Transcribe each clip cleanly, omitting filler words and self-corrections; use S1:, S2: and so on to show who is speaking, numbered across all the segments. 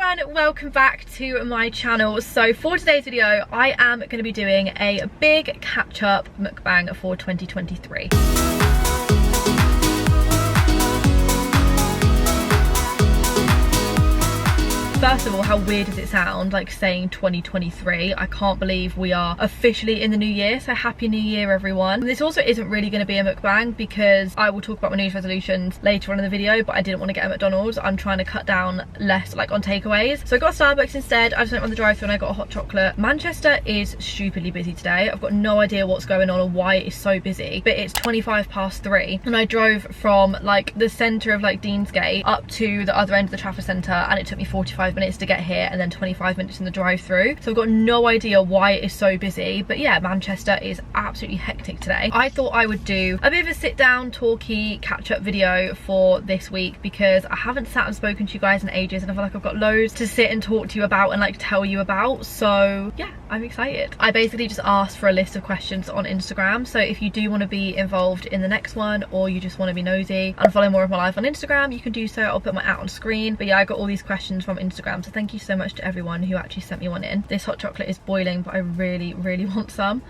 S1: everyone, welcome back to my channel. So for today's video I am going to be doing a big catch-up mukbang for 2023. First of all, how weird does it sound like saying 2023? I can't believe we are officially in the new year, so happy new year everyone. This also isn't really going to be a mukbang because I will talk about my New Year's resolutions later on in the video, but I didn't want to get a McDonald's. I'm trying to cut down less like on takeaways. So I got Starbucks instead. I just went on the drive-thru and I got a hot chocolate. Manchester is stupidly busy today. I've got no idea what's going on or why it is so busy, but it's 3:25 and I drove from like the centre of like Deansgate up to the other end of the Trafford Centre and it took me 45 minutes to get here and then 25 minutes in the drive-through. So I've got no idea why it is so busy, but yeah, Manchester is absolutely hectic today. I thought I would do a bit of a sit down talky catch-up video for this week because I haven't sat and spoken to you guys in ages and I feel like I've got loads to sit and talk to you about and like tell you about. So yeah, I'm excited. I basically just asked for a list of questions on Instagram, so if you do want to be involved in the next one or you just want to be nosy and follow more of my life on Instagram, you can do so. I'll put my @ on screen. But yeah, I got all these questions from Instagram, so thank you so much to everyone who actually sent me one in. This hot chocolate is boiling, but I really want some.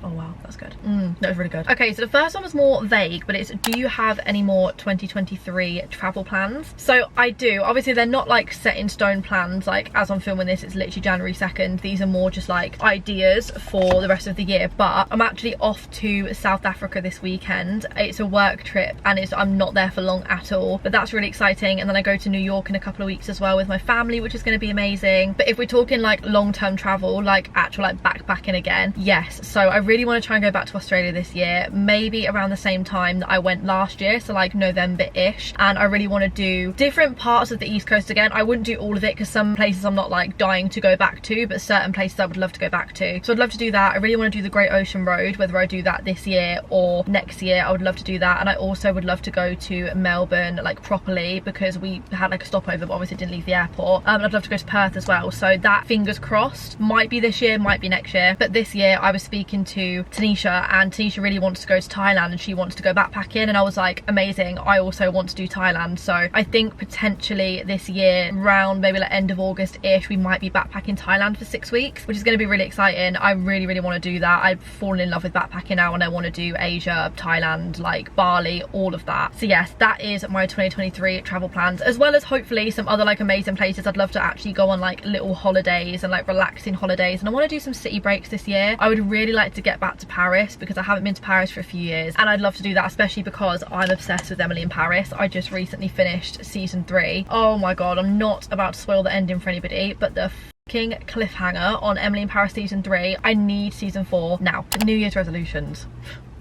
S1: Oh wow, that's good. That was really good. Okay, so the first one was more vague, but it's, do you have any more 2023 travel plans? So I do. Obviously they're not like set in stone plans, like as I'm filming this it's literally January 2nd. These are more just like ideas for the rest of the year, but I'm actually off to South Africa this weekend. It's a work trip and I'm not there for long at all, but that's really exciting. And then I go to New York in a couple of weeks as well with my family, which is going to be amazing. But if we're talking like long-term travel, like actual like backpacking again, yes. So I really want to try and go back to Australia this year, maybe around the same time that I went last year, so like November-ish. And I really want to do different parts of the East Coast again. I wouldn't do all of it because some places I'm not like dying to go back to, but certain places I would love to go back to. So I'd love to do that. I really want to do the Great Ocean Road, whether I do that this year or next year. I would love to do that. And I also would love to go to Melbourne like properly because we had like a stopover, but obviously didn't leave the airport. I'd love to go to Perth as well. So that, fingers crossed, might be this year, might be next year. But this year I was speaking to Tanisha and Tanisha really wants to go to Thailand and she wants to go backpacking, and I was like, amazing, I also want to do Thailand. So I think potentially this year, around maybe like end of August-ish, we might be backpacking Thailand for 6 weeks, which is going to be really exciting. I really want to do that. I've fallen in love with backpacking now and I want to do Asia, Thailand, like Bali, all of that. So yes, that is my 2023 travel plans, as well as hopefully some other like amazing places. I'd love to actually go on like little holidays and like relaxing holidays, and I want to do some city breaks this year. I would really like to get back to Paris because I haven't been to Paris for a few years, and I'd love to do that, especially because I'm obsessed with Emily in Paris. I just recently finished season 3. Oh my god, I'm not about to spoil the ending for anybody, but the fucking cliffhanger on Emily in Paris season 3, I need season 4 now. New Year's resolutions.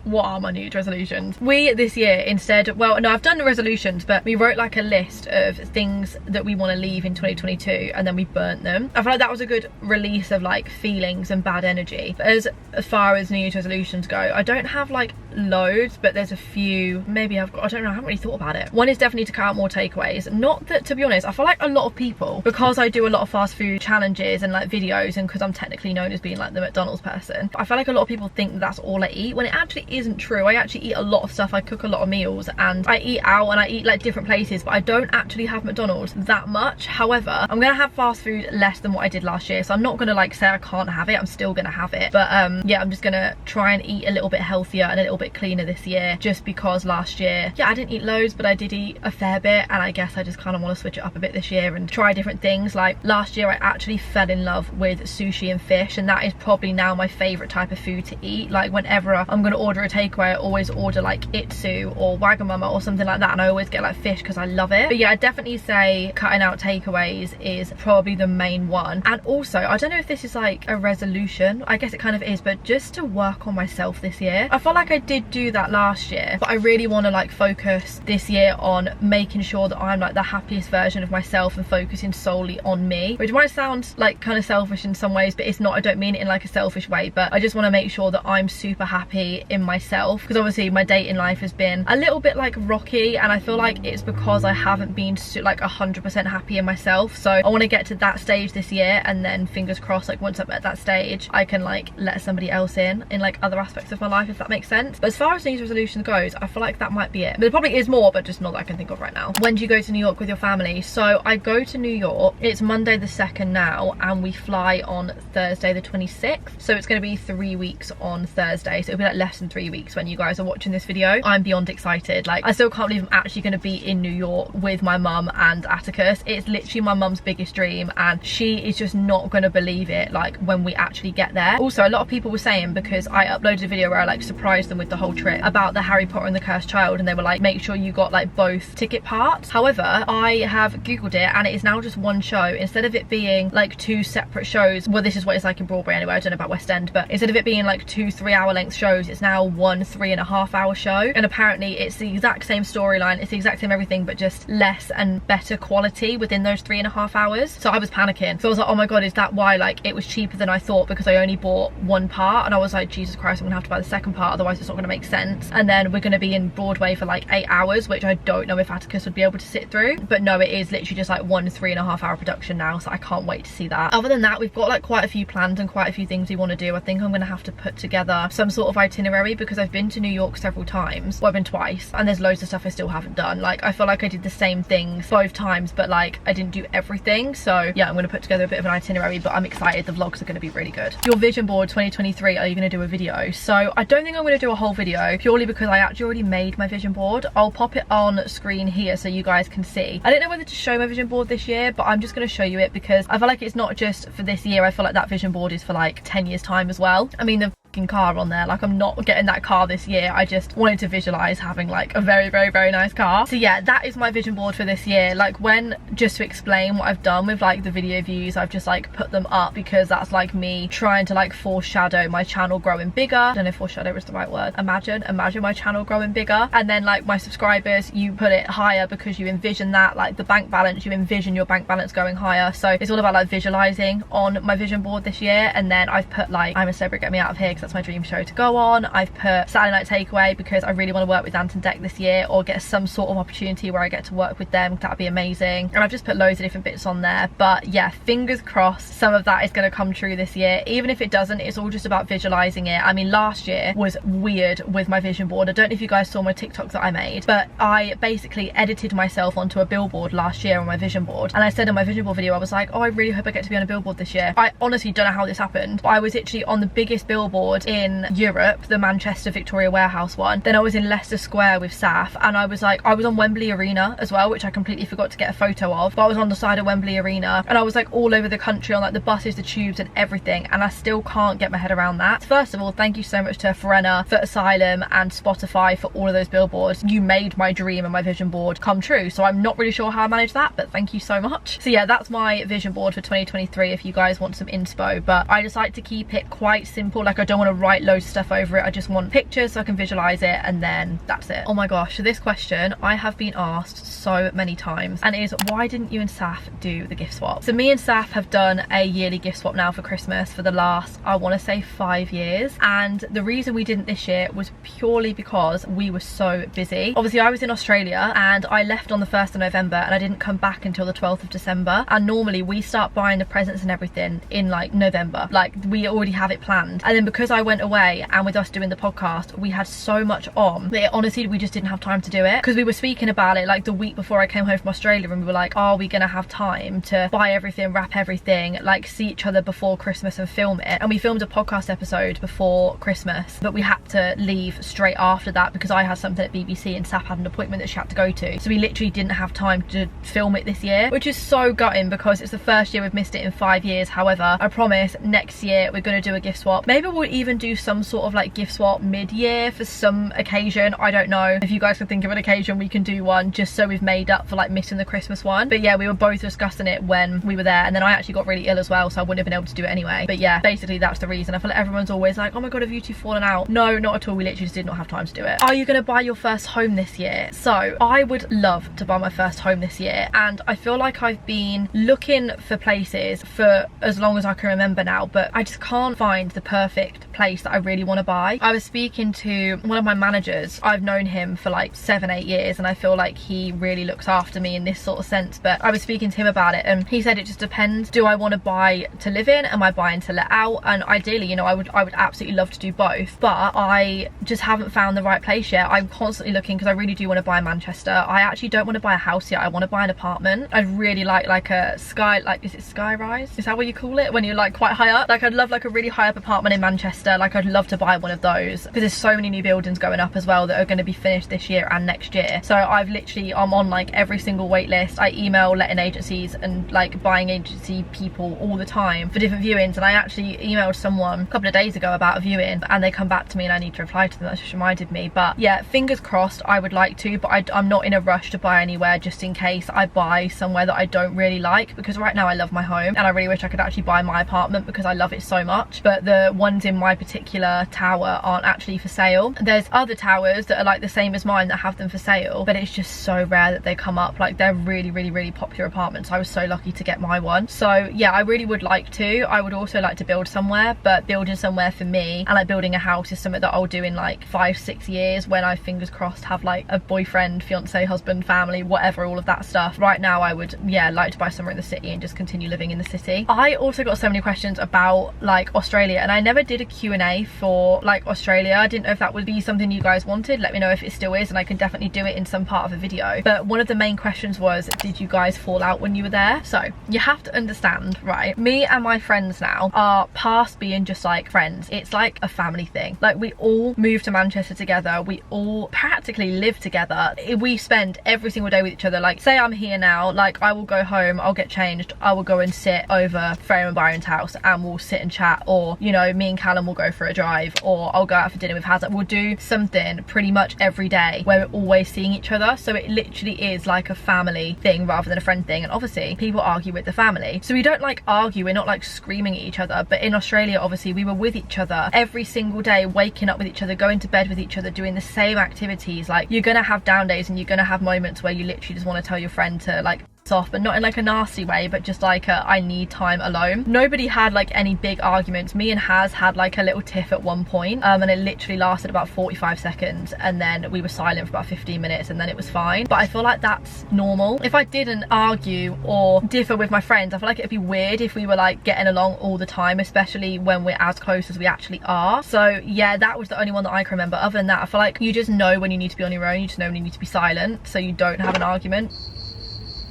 S1: What are my New Year's resolutions? We this year instead, well no, I've done the resolutions, but we wrote like a list of things that we want to leave in 2022 and then we burnt them. I feel like that was a good release of like feelings and bad energy. But as far as New Year's resolutions go, I don't have like loads, but there's a few. Maybe I've got, I don't know, I haven't really thought about it. One is definitely to cut out more takeaways. Not that, to be honest, I feel like a lot of people, because I do a lot of fast food challenges and like videos, and because I'm technically known as being like the McDonald's person, I feel like a lot of people think that's all I eat, when it actually isn't true. I actually eat a lot of stuff. I cook a lot of meals and I eat out and I eat like different places, but I don't actually have McDonald's that much. However, I'm gonna have fast food less than what I did last year, so I'm not gonna like say I can't have it. I'm still gonna have it, but yeah, I'm just gonna try and eat a little bit healthier and a little bit cleaner this year, just because last year, yeah, I didn't eat loads, but I did eat a fair bit, and I guess I just kind of want to switch it up a bit this year and try different things. Like last year I actually fell in love with sushi and fish, and that is probably now my favorite type of food to eat. Like whenever I'm gonna order a takeaway, I always order like Itsu or Wagamama or something like that, and I always get like fish because I love it. But yeah, I definitely say cutting out takeaways is probably the main one. And also, I don't know if this is like a resolution, I guess it kind of is, but just to work on myself this year. I felt like I did do that last year, but I really want to like focus this year on making sure that I'm like the happiest version of myself and focusing solely on me, which might sound like kind of selfish in some ways, but it's not. I don't mean it in like a selfish way, but I just want to make sure that I'm super happy in myself, because obviously my dating life has been a little bit like rocky, and I feel like it's because I haven't been like 100% happy in myself. So I want to get to that stage this year, and then fingers crossed, like once I'm at that stage, I can like let somebody else in like other aspects of my life, if that makes sense. things. But as far as New Year's resolutions goes, I feel like that might be it. There probably is more, but just not that I can think of right now. When do you go to New York with your family? So I go to New York, it's Monday the 2nd now, and we fly on Thursday the 26th. So it's going to be 3 weeks on Thursday. So it'll be like less than 3 weeks when you guys are watching this video. I'm beyond excited. Like, I still can't believe I'm actually going to be in New York with my mum and Atticus. It's literally my mum's biggest dream, and she is just not going to believe it, like, when we actually get there. Also, a lot of people were saying, because I uploaded a video where I like surprised them with the whole trip about the Harry Potter and the Cursed Child, and they were like, make sure you got like both ticket parts. However, I have googled it and it is now just one show. Instead of it being like 2 separate shows, well, this is what it's like in Broadway anyway, I don't know about West End, but instead of it being like 2 3-hour length shows, it's now 1 3.5-hour show. And apparently it's the exact same storyline, it's the exact same everything, but just less and better quality within those 3.5 hours. So I was panicking. So I was like, oh my god, is that why like it was cheaper than I thought, because I only bought one part? And I was like, Jesus Christ, I'm gonna have to buy the second part, otherwise it's not gonna make sense. And then we're gonna be in Broadway for like 8 hours, which I don't know if Atticus would be able to sit through. But no, it is literally just like 1 3.5-hour production now, so I can't wait to see that. Other than that, we've got like quite a few plans and quite a few things we want to do. I think I'm gonna have to put together some sort of itinerary, because I've been to New York several times. Well, I've been twice, and there's loads of stuff I still haven't done. Like, I feel like I did the same things both times, but like I didn't do everything. So yeah, I'm gonna put together a bit of an itinerary, but I'm excited. The vlogs are gonna be really good. Your vision board 2023, are you gonna do a video? So I don't think I'm gonna do a whole video, purely because I actually already made my vision board. I'll pop it on screen here so you guys can see. I don't know whether to show my vision board this year, but I'm just gonna show you it because I feel like it's not just for this year. I feel like that vision board is for like 10 years time as well. I mean, the car on there, like, I'm not getting that car this year. I just wanted to visualize having like a very, very, very nice car. So yeah, that is my vision board for this year. Like, when, just to explain what I've done with like the video views, I've just like put them up because that's like me trying to like foreshadow my channel growing bigger. I don't know if foreshadow is the right word. Imagine my channel growing bigger. And then like my subscribers, you put it higher because you envision that, like the bank balance, you envision your bank balance going higher. So it's all about like visualizing on my vision board this year. And then I've put like I'm a Celebrity, Get Me Out of Here, because that's my dream show to go on. I've put Saturday Night Takeaway because I really want to work with Ant and Dec this year, or get some sort of opportunity where I get to work with them. That'd be amazing. And I've just put loads of different bits on there. But yeah, fingers crossed some of that is going to come true this year. Even if it doesn't, it's all just about visualizing it. I mean, last year was weird with my vision board. I don't know if you guys saw my TikTok that I made, but I basically edited myself onto a billboard last year on my vision board. And I said in my vision board video, I was like, oh, I really hope I get to be on a billboard this year. I honestly don't know how this happened, but I was literally on the biggest billboard in Europe, the Manchester Victoria Warehouse one. Then I was in Leicester Square with Saf, and I was on Wembley Arena as well, which I completely forgot to get a photo of, but I was on the side of Wembley Arena, and I was like all over the country on like the buses, the tubes and everything, and I still can't get my head around that. First of all, thank you so much to Foreigner, for Asylum and Spotify for all of those billboards. You made my dream and my vision board come true, so I'm not really sure how I managed that, but thank you so much. So yeah, that's my vision board for 2023 if you guys want some inspo. But I just like to keep it quite simple. Like, I don't want to write loads of stuff over it. I just want pictures so I can visualize it, and then that's it. Oh my gosh, so this question I have been asked so many times, and it is, why didn't you and Saf do the gift swap? So me and Saf have done a yearly gift swap now for Christmas for the last, I want to say 5 years, and the reason we didn't this year was purely because we were so busy. Obviously I was in Australia and I left on the 1st of November and I didn't come back until the 12th of December, and normally we start buying the presents and everything in like November. Like, we already have it planned. And then because I went away, and with us doing the podcast, we had so much on that honestly we just didn't have time to do it, because we were speaking about it like the week before I came home from Australia, and we were like, are we gonna have time to buy everything, wrap everything, like see each other before Christmas and film it? And we filmed a podcast episode before Christmas, but we had to leave straight after that because I had something at BBC and Saf had an appointment that she had to go to, so we literally didn't have time to film it this year, which is so gutting because it's the first year we've missed it in 5 years. However, I promise next year we're going to do a gift swap. Maybe we'll even do some sort of like gift swap mid-year for some occasion. I don't know. If you guys can think of an occasion, we can do one just so we've made up for like missing the Christmas one. But yeah, we were both discussing it when we were there, and then I actually got really ill as well, so I wouldn't have been able to do it anyway. But yeah, basically that's the reason. I feel like everyone's always like, oh my god, have you two fallen out? No, not at all. We literally just did not have time to do it. Are you going to buy your first home this year? So I would love to buy my first home this year, and I feel like I've been looking for places for as long as I can remember now, but I just can't find the perfect place that I really want to buy. I was speaking to one of my managers. I've known him for like 7-8 years and I feel like he really looks after me in this sort of sense, but I was speaking to him about it and he said it just depends. Do I want to buy to live in? Am I buying to let out? And ideally, you know, I would absolutely love to do both, but I just haven't found the right place yet. I'm constantly looking because I really do want to buy Manchester. I actually don't want to buy a house yet. I want to buy an apartment. I'd really like a sky, like, is it sky rise? Is that what you call it when you're like quite high up? Like I'd love like a really high up apartment in Manchester. Like I'd love to buy one of those because there's so many new buildings going up as well that are going to be finished this year and next year. So I'm on like every single wait list. I email letting agencies and like buying agency people all the time for different viewings, and I actually emailed someone a couple of days ago about a viewing and they come back to me and I need to reply to them. That just reminded me. But yeah, fingers crossed. I would like to, but I'm not in a rush to buy anywhere just in case I buy somewhere that I don't really like, because right now I love my home and I really wish I could actually buy my apartment because I love it so much, but the ones in my particular tower aren't actually for sale. There's other towers that are like the same as mine that have them for sale, but it's just so rare that they come up. Like they're really popular apartments. I was so lucky to get my one. So yeah, I really would like to. I would also like to build somewhere, but building somewhere for me and like building a house is something that I'll do in like 5-6 years when I, fingers crossed, have like a boyfriend, fiance, husband, family, whatever, all of that stuff. Right now I would, yeah, like to buy somewhere in the city and just continue living in the city. I also got so many questions about like Australia, and I never did a Q&A for like Australia. I didn't know if that would be something you guys wanted. Let me know if it still is and I can definitely do it in some part of a video. But one of the main questions was, did you guys fall out when you were there? So you have to understand, right, me and my friends now are past being just like friends. It's like a family thing. Like we all moved to Manchester together, we all practically live together, we spend every single day with each other. Like say I'm here now, like I will go home, I'll get changed, I will go and sit over Freya and Byron's house and we'll sit and chat, or you know, me and Callum will go for a drive, or I'll go out for dinner with Hazard. We'll do something pretty much every day where we're always seeing each other. So it literally is like a family thing rather than a friend thing. And obviously people argue with the family, so we don't like argue, we're not like screaming at each other. But in Australia, obviously we were with each other every single day, waking up with each other, going to bed with each other, doing the same activities. Like you're gonna have down days and you're gonna have moments where you literally just want to tell your friend to like off, but not in like a nasty way, but just like I need time alone. Nobody had like any big arguments. Me and Haz had like a little tiff at one point, and it literally lasted about 45 seconds and then we were silent for about 15 minutes and then it was fine. But I feel like that's normal. If I didn't argue or differ with my friends, I feel like it'd be weird if we were like getting along all the time, especially when we're as close as we actually are. So yeah, that was the only one that I can remember. Other than that, I feel like you just know when you need to be on your own, you just know when you need to be silent, so you don't have an argument.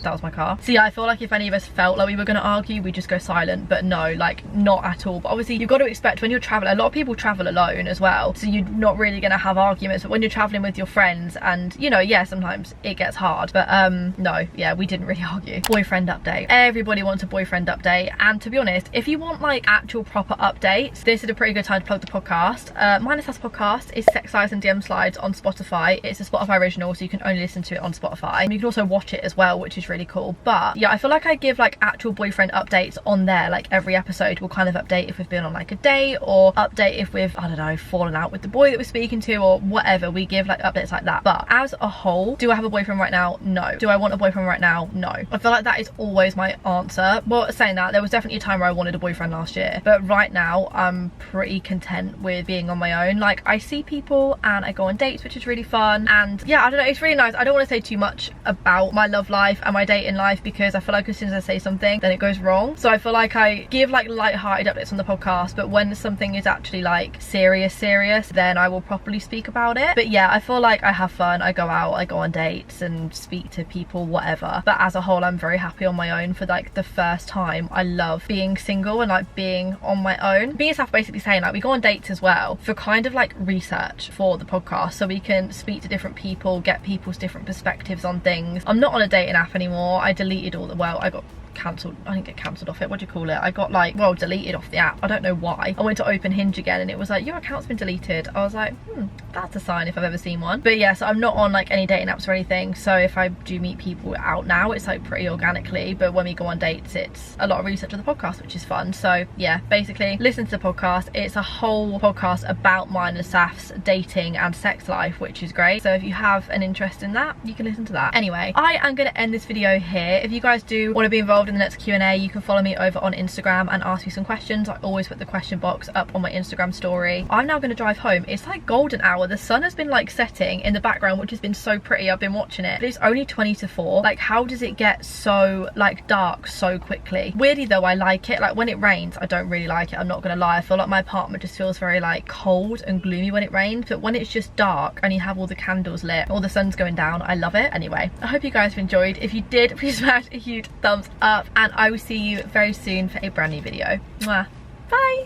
S1: That was my car. So yeah, I feel like if any of us felt like we were going to argue, we just go silent. But no, like not at all. But obviously you've got to expect when you're traveling, a lot of people travel alone as well, so you're not really going to have arguments. But when you're traveling with your friends, and you know, yeah, sometimes it gets hard, but no, yeah, we didn't really argue. Boyfriend update. Everybody wants a boyfriend update, and to be honest, if you want like actual proper updates, this is a pretty good time to plug the podcast. My Anastasia podcast is Sex Size and DM Slides on Spotify. It's a Spotify original, so you can only listen to it on Spotify. You can also watch it as well, which is really cool. But yeah, I feel like I give like actual boyfriend updates on there. Like every episode will kind of update if we've been on like a date, or update if we've, I don't know, fallen out with the boy that we're speaking to or whatever. We give like updates like that. But as a whole, do I have a boyfriend right now? No. Do I want a boyfriend right now? No. I feel like that is always my answer. Well, saying that, there was definitely a time where I wanted a boyfriend last year, but right now I'm pretty content with being on my own. Like I see people and I go on dates, which is really fun, and yeah, I don't know, it's really nice. I don't want to say too much about my love life and my dating life because I feel like as soon as I say something then it goes wrong. So I feel like I give like light-hearted updates on the podcast, but when something is actually like serious then I will properly speak about it. But yeah, I feel like I have fun, I go out, I go on dates and speak to people, whatever. But as a whole, I'm very happy on my own for like the first time. I love being single and like being on my own. Me and Saf basically saying like we go on dates as well for kind of like research for the podcast, so we can speak to different people, get people's different perspectives on things. I'm not on a dating app anymore. I deleted all the, well, I got cancelled. I didn't get cancelled off it, what do you call it? I got like, well, deleted off the app. I don't know why. I went to open Hinge again and it was like, your account's been deleted. I was like, that's a sign if I've ever seen one. But yeah, so I'm not on like any dating apps or anything, so if I do meet people out now, it's like pretty organically, but when we go on dates, it's a lot of research on the podcast, which is fun. So yeah, basically listen to the podcast. It's a whole podcast about mine and Saf's dating and sex life, which is great. So if you have an interest in that, you can listen to that. Anyway, I am going to end this video here. If you guys do want to be involved involved in the next Q&A, you can follow me over on Instagram and ask me some questions. I always put the question box up on my Instagram story. I'm now going to drive home. It's like golden hour. The sun has been like setting in the background, which has been so pretty. I've been watching it, but it's only 20 to 4. Like, how does it get so like dark so quickly? Weirdly though, I like it. Like when it rains, I don't really like it, I'm not gonna lie. I feel like my apartment just feels very like cold and gloomy when it rains, but when it's just dark and you have all the candles lit or the sun's going down, I love it. Anyway, I hope you guys have enjoyed. If you did, please smash a huge thumbs up, and I will see you very soon for a brand new video. Mwah. Bye.